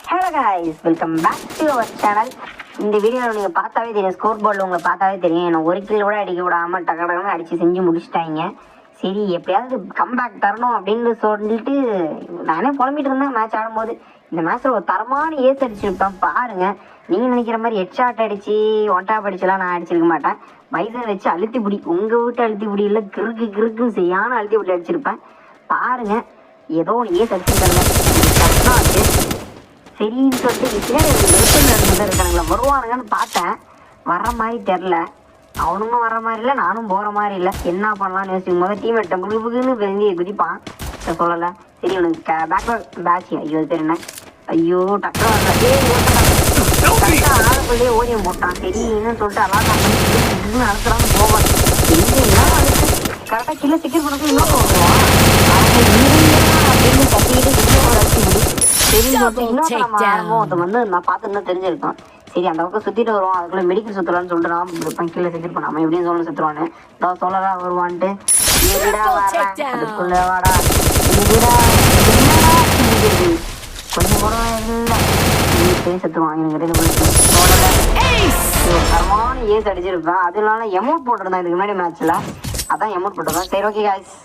Hello guys, welcome back to our channel. இந்த வீடியோவில் நீங்கள் பார்த்தாவே தெரியும், ஸ்கோர் போர்டில் உங்களுக்கு பார்த்தாவே தெரியும். என்ன ஒரு கில் கூட அடிக்க விடாமல் டக்கு அடித்து செஞ்சு முடிச்சிட்டாங்க. சரி, எப்படியாவது கம்பேக் தரணும் அப்படின்னு சொல்லிட்டு நானே புலம்பிட்டு இருந்தேன். மேட்ச் ஆடும்போது இந்த மேட்ச்சில் ஒரு தரமான ஏஸ் அடிச்சுருப்பேன் பாருங்கள். நீங்கள் நினைக்கிற மாதிரி ஹெட் ஷாட் அடித்து ஒன் டாப் அடிச்சுலாம் நான் அடிச்சிருக்க மாட்டேன். பைசன் வச்சு அழுத்தி பிடி, உங்கள் வீட்டு அழுத்தி பிடி இல்லை, கிறுக்குன்னு செய்யான அழுத்தி பிடி அடிச்சிருப்பேன் பாருங்கள். ஏதோ ஏஸ் அடிச்சிருக்காங்க, சரின்னு சொல்லிட்டு பின்னாடி இருக்கானுங்களா வருவானுங்கன்னு பார்த்தேன். வர்ற மாதிரி தெரில, அவனுங்களும் வர்ற மாதிரி இல்லை, நானும் போகிற மாதிரி இல்லை. என்ன பண்ணலான்னு யோசிக்கும் போது டீம் டம்புக்குன்னு வெளியே குதிப்பான். சொல்லலை, சரி இவனுக்கு பேட்ச் ஐயோ பேர் என்ன, ஐயோ டக்குனு ஆளுக்குள்ளேயே ஓடியம் போட்டான். சரின்னு சொல்லிட்டு அதான் அழுத்துறான்னு போவான். எங்கன்னா கரெக்டாக கீழே செக்யூர் பண்ணி இன்னும் போடுவான் அப்படின்னு கட்டிக்கிட்டு இன்னும் அடிச்சு முடி. சரி இன்னொரு நம்ம அனுபவத்தை வந்து நான் பார்த்துன்னு தெரிஞ்சிருக்கோம். சரி அந்த பக்கம் சுற்றிட்டு வருவோம், அதுக்குள்ளே மெடிக்கல் சுற்றுலான்னு சொல்லிட்டு நான் கீழே செக்யூர் பண்ணாமல் எப்படின்னு சொல்ல சுற்றுவான்னு நான் சொல்லதா வருவான்ட்டு அதுக்குள்ளே வாடா கொஞ்சம் கூட இல்லை செத்துவான். எனக்கு தரமான ஏஸ் அடிச்சிருப்பேன். அதனால எமௌண்ட் போட்டிருந்தேன் இதுக்கு முன்னாடி மேட்ச்சில், அதான் எமௌண்ட் போட்டிருந்தேன். சரி ஓகே காய்ஸ்.